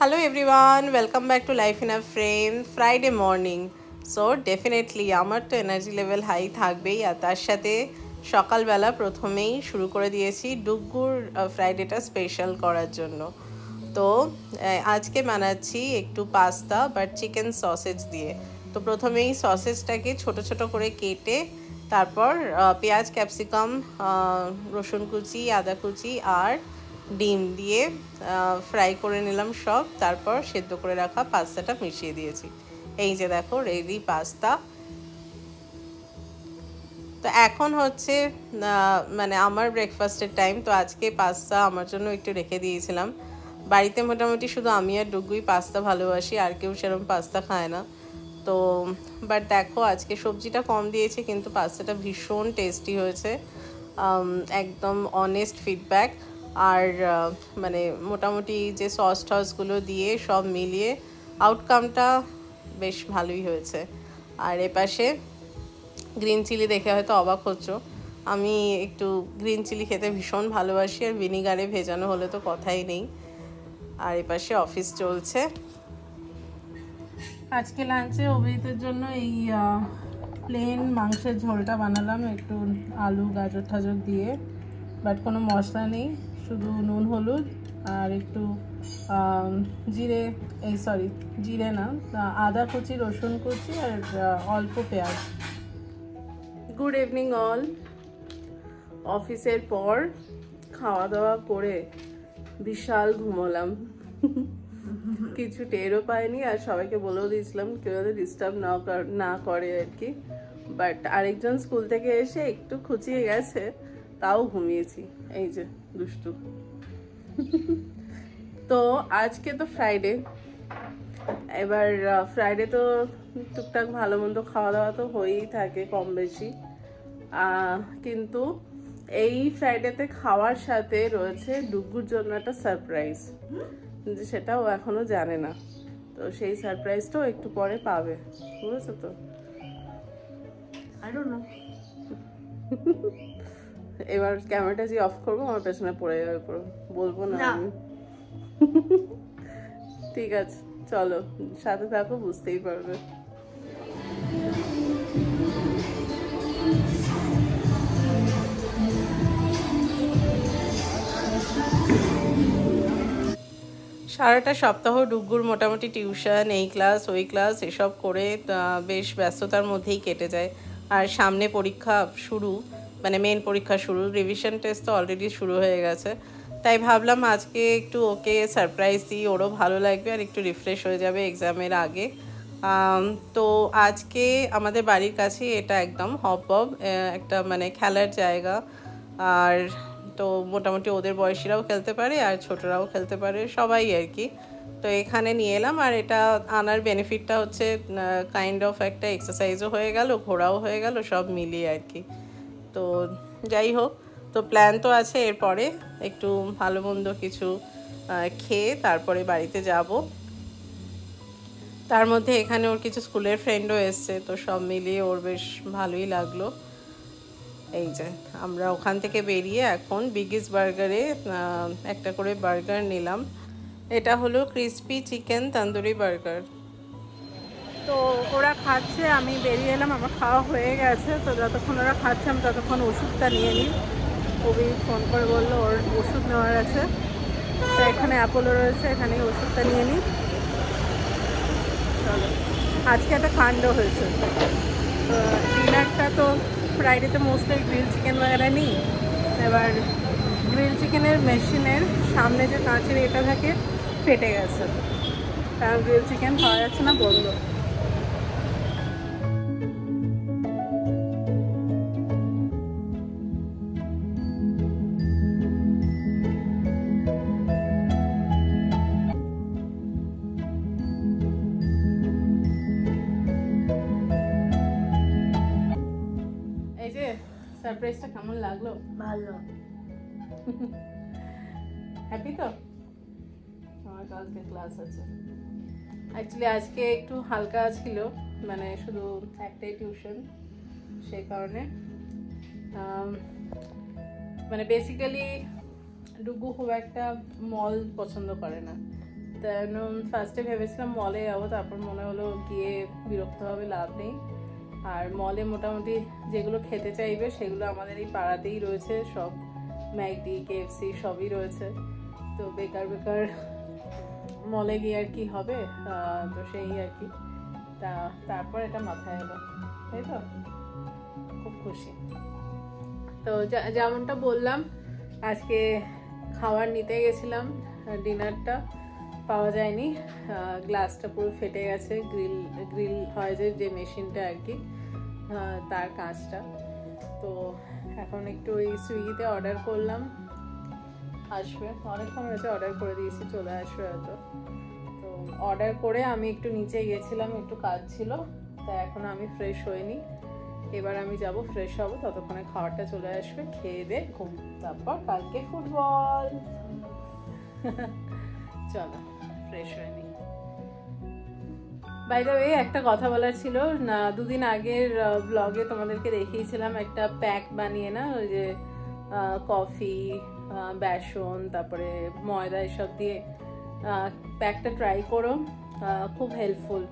Hello everyone, welcome back to Life in a Frame. Friday morning. So definitely আমার তো energy level high থাকবেই, আর তার সাথে সকালবেলা প্রথমেই শুরু করে দিয়েছি ডুগ্গুর ফ্রাইডেটা স্পেশাল করার জন্য। তো আজকে বানাচ্ছি একটু পাস্তা বাট চিকেন সসেজ দিয়ে। তো প্রথমেই সসেজটাকে ছোট ছোট করে কেটে তারপর পেঁয়াজ, ক্যাপসিকাম, রসুন কুচি, আদা কুচি আর ডিম দিয়ে ফ্রাই করে নিলাম সব। তারপর সেদ্ধ করে রাখা পাস্তাটা মিশিয়ে দিয়েছি। এই যে দেখো রেডি পাস্তা। তো এখন হচ্ছে মানে আমার ব্রেকফাস্টের টাইম। তো আজকে পাস্তা আমার জন্য একটু রেখে দিয়েছিলাম। বাড়িতে মোটামুটি শুধু আমি আর ডুগুই পাস্তা ভালোবাসি, আর কেউ সেরকম পাস্তা খায় না। তো বাট দেখো আজকে সবজিটা কম দিয়েছে কিন্তু পাস্তাটা ভীষণ টেস্টি হয়েছে, একদম অনেস্ট ফিডব্যাক। আর মানে মোটামুটি যে সস টসগুলো দিয়ে সব মিলিয়ে আউটকামটা বেশ ভালোই হয়েছে। আর এপাশে গ্রিন চিলি দেখে হয়তো অবাক হচ্ছ, আমি একটু গ্রিন চিলি খেতে ভীষণ ভালোবাসি, আর ভিনিগারে ভেজানো হলে তো কথাই নেই। আর এপাশে অফিস চলছে। আজকে লাঞ্চে অভিজিতের জন্য এই প্লেন মাংসের ঝোলটা বানালাম একটু আলু গাজর টাজর দিয়ে, বাট কোনো মশলা নেই, শুধু নুন হলুদ আর একটু জিরে না, আদা কুচি, রসুন কুচি আর অল্প পেঁয়াজ। Good evening all. অফিসের পর খাওয়া দাওয়া করে বিশাল ঘুমোলাম, কিছু টেরও পাইনি, আর সবাইকে বলেও দিয়েছিলাম কেউ যাতে ডিস্টার্ব না করে আর কি। বাট আরেকজন স্কুল থেকে এসে একটু খুঁচিয়ে গেছে, তাও ঘুমিয়েছি। এই যে দুষ্টু। তো আজকে তো ফ্রাইডে, এবার ফ্রাইডে তো টুকটাক ভালো মন্দ খাওয়া দাওয়া তো হয়েই থাকে কম বেশি, কিন্তু এই ফ্রাইডেতে খাওয়ার সাথে রয়েছে ডুগুর জন্য একটা সারপ্রাইজ, যে সেটাও এখনো জানে না। তো সেই সারপ্রাইজটাও একটু পরে পাবে, বুঝেছো তো? I don't know. এবার ক্যামেরাটা যে অফ করবো আমার পেছনে পড়ে যাবে পুরো, বলবো না আমি। ঠিক আছে চলো সাথে থাকো, বুঝতেই পারবে। সারাটা সপ্তাহ ডুগুর মোটামুটি টিউশন, এই ক্লাস ওই ক্লাস এসব করে বেশ ব্যস্ততার মধ্যেই কেটে যায়। আর সামনে পরীক্ষা শুরু, মানে মেন পরীক্ষা শুরু, রিভিশন টেস্ট তো অলরেডি শুরু হয়ে গেছে। তাই ভাবলাম আজকে একটু ওকে সারপ্রাইজ দিই, ওরও ভালো লাগবে আর একটু রিফ্রেশ হয়ে যাবে এক্সামের আগে। তো আজকে আমাদের বাড়ির কাছে এটা একদম হপ একটা মানে খেলার জায়গা, আর তো মোটামুটি ওদের বয়সীরাও খেলতে পারে আর ছোটরাও খেলতে পারে, সবাই আর কি। তো এখানে নিয়ে এলাম, আর এটা আনার বেনিফিটটা হচ্ছে কাইন্ড অফ একটা এক্সারসাইজও হয়ে গেল, ঘোরাও হয়ে গেল, সব মিলিয়ে আর কি। তো যাই হোক, তো প্ল্যান তো আছে এরপরে একটু ভালো মন্দ কিছু খেয়ে তারপরে বাড়িতে যাব। তার মধ্যে এখানে ওর কিছু স্কুলের ফ্রেন্ডও এসছে, তো সব মিলিয়ে ওর বেশ ভালোই লাগলো। এই যে আমরা ওখান থেকে বেরিয়ে এখন বিগিস বার্গারে একটা করে বার্গার নিলাম। এটা হলো ক্রিসপি চিকেন তন্দুরি বার্গার। তো ওরা খাচ্ছে, আমি বেরিয়ে এলাম, আমার খাওয়া হয়ে গেছে। তো যতক্ষণ ওরা খাচ্ছে আমি ততক্ষণ ওষুধটা নিয়ে নিই। কবি ফোন করে বললো ওর ওষুধ নেওয়ার আছে, তো এখানে অ্যাপোলো রয়েছে, এখানেই ওষুধটা নিয়ে নিই। চলো, আজকে একটা কাণ্ড হয়েছে। ডিনারটা তো ফ্রাইডেতে মোস্টলি গ্রিল চিকেন বাগেরা নিই। এবার গ্রিল চিকেনের মেশিনের সামনে যে কাঁচের এটা থাকে ফেটে গেছে, কারণ গ্রিল চিকেন পাওয়া যাচ্ছে না, বন্ধ। এই যে সারপ্রাইজটা কেমন লাগলো? ভালো। হ্যাপি তো? আমার আজকে ক্লাস আছে, অ্যাকচুয়ালি আজকে একটু হালকা ছিল, মানে শুধু একটাই টিউশন, সেই কারণে মানে বেসিক্যালি ডুগু খুব একটা মল পছন্দ করে না, দেন ফার্স্টে ভেবেছিলাম মলে যাবো, তারপর মনে হলো গিয়ে বিরক্ত হবে, লাভ নেই। আর মলে মোটামুটি যেগুলো খেতে চাইবে সেগুলো আমাদের এই পাড়াতেই রয়েছে, সব ম্যাকডি, কেএফসি সবই রয়েছে। তো বেকার বেকার মলে গিয়ে আর কি হবে, তো সেই আর কি। তারপর এটা মাথায় এলো, তাই তো খুব খুশি। তো যেমনটা বললাম, আজকে খাবার নিতে গেছিলাম, ডিনারটা পাওয়া যায়নি, গ্লাসটা পুরো ফেটে গেছে, গ্রিল হয় যে মেশিনটা আর কি, তার কাজটা। তো এখন একটু ওই সুইগিতে অর্ডার করলাম, আসবে অনেকক্ষণ হয়েছে, অর্ডার করে দিয়েছি, চলে আসবে হয়তো। তো অর্ডার করে আমি একটু নিচে গেছিলাম, একটু কাজ ছিল, তাই এখন আমি ফ্রেশ হইনি। এবার আমি যাব, ফ্রেশ হব, ততক্ষণে খাবারটা চলে আসবে, খেয়ে দে ঘুম, তারপর কালকে ফুটবল। চলো ফ্রেশ হয়নি। বাই দ্য ওয়ে, একটা কথা বলার ছিল না, দুদিন আগের ব্লগে তোমাদেরকে দেখিয়েছিলাম একটা প্যাক বানিয়ে, না ওই যে কফি, বেসন, তারপরে ময়দা এসব দিয়ে প্যাকটা ট্রাই করো, খুব হেল্পফুল,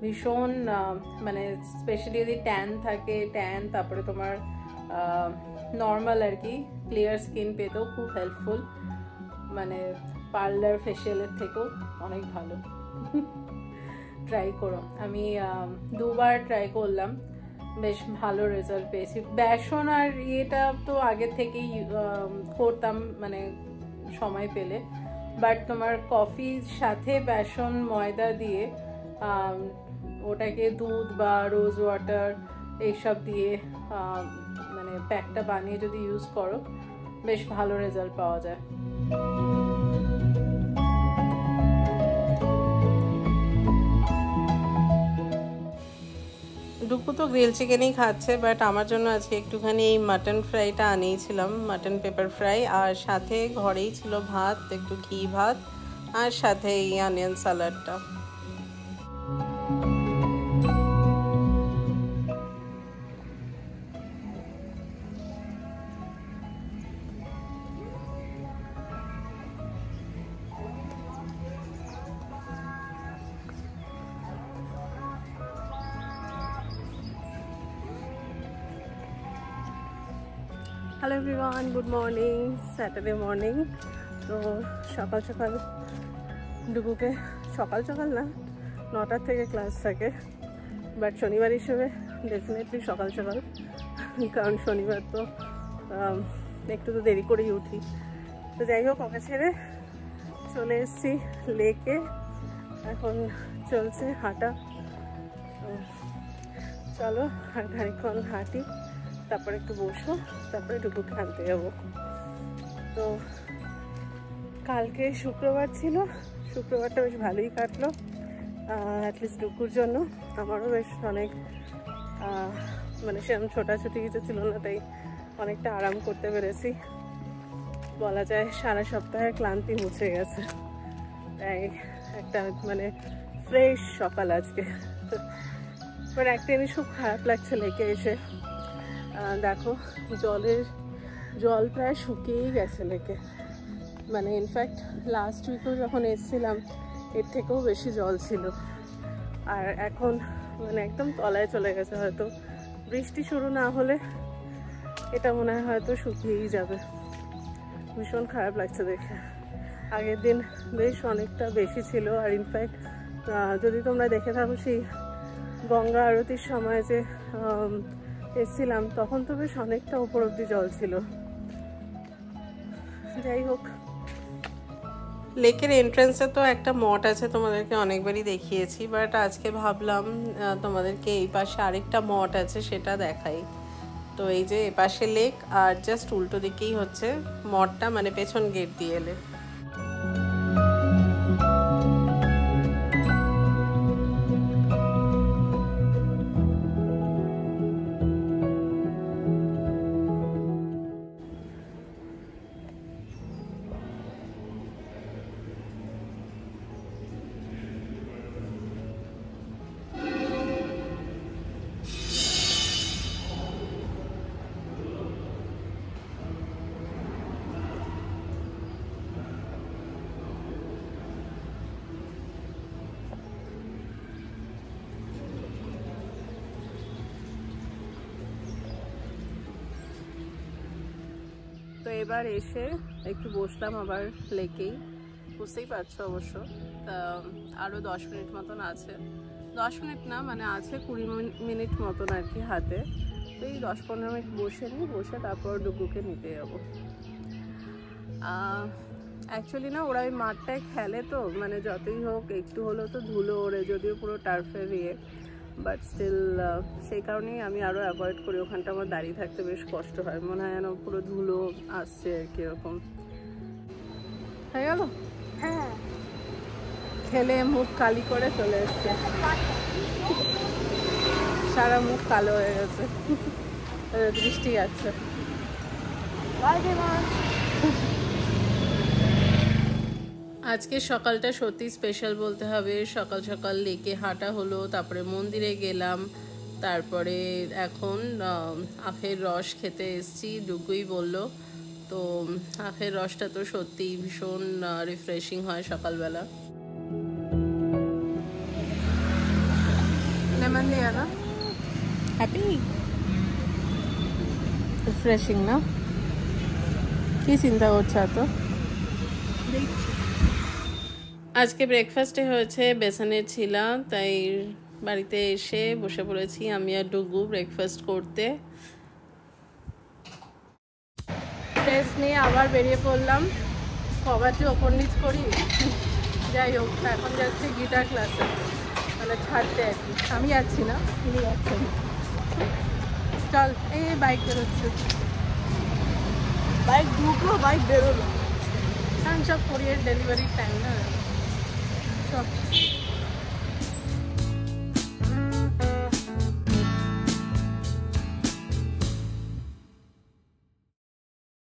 ভীষণ, মানে স্পেশালি যদি ট্যান থাকে, ট্যান, তারপরে তোমার নর্মাল আর কি ক্লিয়ার স্কিন পেতেও খুব হেল্পফুল, মানে পার্লার ফেশিয়ালের থেকেও অনেক ভালো। ট্রাই করো। আমি 2বার ট্রাই করলাম, বেশ ভালো রেজাল্ট পেয়েছি। বেসন আর ইয়েটা তো আগে থেকেই করতাম, মানে সময় পেলে, বাট তোমার কফির সাথে বেসন ময়দা দিয়ে ওটাকে দুধ বা রোজ ওয়াটার এইসব দিয়ে মানে প্যাকটা বানিয়ে যদি ইউজ করো, বেশ ভালো রেজাল্ট পাওয়া যায়। ডুকু তো গ্রিল চিকেনই খাচ্ছে, বাট আমার জন্য আজকে একটুখানি এই মাটন ফ্রাইটা আনিয়েছিলাম, মাটন পেপার ফ্রাই, আর সাথে ঘরেই ছিল ভাত, একটু ঘি ভাত, আর সাথে এই অনিয়ন স্যালাডটা। Hello everyone, good morning, Saturday morning. তো সকাল সকাল ডুকুকে, সকাল সকাল না, 9টার থেকে ক্লাস থাকে, বাট শনিবার হিসেবে ডেফিনেটলি সকাল সকাল, কারণ শনিবার তো একটু তো দেরি করেই উঠি। তো যাই হোক, ওকে ছেড়ে চলে এসেছি লেকে, এখন চলছে হাঁটা। চলো আর খানিকক্ষণ হাঁটি, তারপরে একটু বসো, তারপরে ডুকুকে আনতে যাবো। তো কালকে শুক্রবার ছিল, শুক্রবারটা বেশ ভালোই কাটলো, অ্যাটলিস্ট ডুকুর জন্য। আমারও বেশ অনেক, মানে সেরকম ছোটাছুটি কিছু ছিল না, তাই অনেকটা আরাম করতে পেরেছি, বলা যায় সারা সপ্তাহের ক্লান্তি মুছে গেছে, তাই একটা মানে ফ্রেশ সকাল আজকে। বাট একটা জিনিস খুব খারাপ লাগছে লেকে এসে, দেখো জল প্রায় শুকিয়েই গেছে লেকে, মানে ইনফ্যাক্ট লাস্ট উইকেও যখন এসেছিলাম এর থেকেও বেশি জল ছিল, আর এখন মানে একদম তলায় চলে গেছে। হয়তো বৃষ্টি শুরু না হলে এটা মনে হয় হয়তো শুকিয়েই যাবে। ভীষণ খারাপ লাগছে দেখে, আগের দিন বেশ অনেকটা বেশি ছিল, আর ইনফ্যাক্ট যদি তোমরা দেখে থাকো সেই গঙ্গা আরতির সময় যে এসেছিলাম, তখন তো বেশ অনেকটা উপর অব্দি জল ছিল। যাই হোক, লেকের এন্ট্রান্সে তো একটা মঠ আছে, তোমাদেরকে অনেকবারই দেখিয়েছি, বাট আজকে ভাবলাম তোমাদেরকে এই পাশে আরেকটা মঠ আছে সেটা দেখাই। তো এই যে এপাশে লেক, আর জাস্ট উল্টো দিকেই হচ্ছে মঠটা, মানে পেছন গেট দিয়ে এলে। এবার এসে একটু বসলাম আবার লেকেই, বুঝতেই পারছো অবশ্য। তা আরও 10 মিনিট মতন আছে, 10 মিনিট না মানে আছে 20 মিনিট মতন আর কি হাতে। তো এই 10-15 মিনিট বসে নিই, বসে তারপর ডুগুকে নিতে যাবো। অ্যাকচুয়ালি না ওরা ওই মাঠটায় খেলে তো, মানে যতই হোক একটু হলেও তো ধুলো ওড়ে, যদিও পুরো টার্ফের ইয়ে, বাট স্টিল সেই কারণেই আমি আরও অ্যাভয়েড করি। ওখানটা আমার দাঁড়িয়ে থাকতে বেশ কষ্ট হয়, মনে হয় যেন পুরো ধুলো আসছে আর কি এরকম। হয়ে গেল? হ্যাঁ, খেলে মুখ কালি করে চলে এসছে, সারা মুখ কালো হয়ে গেছে, বৃষ্টি আছে। আজকে সকালটা সত্যি স্পেশাল বলতে হবে। সকাল সকাল লেকে হাঁটা হলো, তারপরে মন্দিরে গেলাম, তারপরে এখন আখের রস খেতে এসছি। ডুগুই বলল, তো আখের রসটা তো সত্যিই ভীষণ রিফ্রেশিং হয় সকালবেলা। লেমন দিয়া না, হ্যাপি রিফ্রেশিং না? কি চিন্তা করছো এত? আজকে ব্রেকফাস্টে হয়েছে বেসনের ছিলা, তাই বাড়িতে এসে বসে পড়েছি আমি আর ডুগু ব্রেকফাস্ট করতে। টেস্ট নিয়ে আবার বেরিয়ে পড়লাম, কবার যে ওপর নিচ করি। যাই হোক, এখন যাচ্ছি গিটার ক্লাসে, মানে ছাড়তে আর কি। আমি যাচ্ছি না, তিনি যাচ্ছেন। চল, এই বাইক বেরোচ্ছে, বাইক ঢুকলো, বাইক বেরোলো। কারণ সব কোরিয়ার ডেলিভারির টাইম না। সব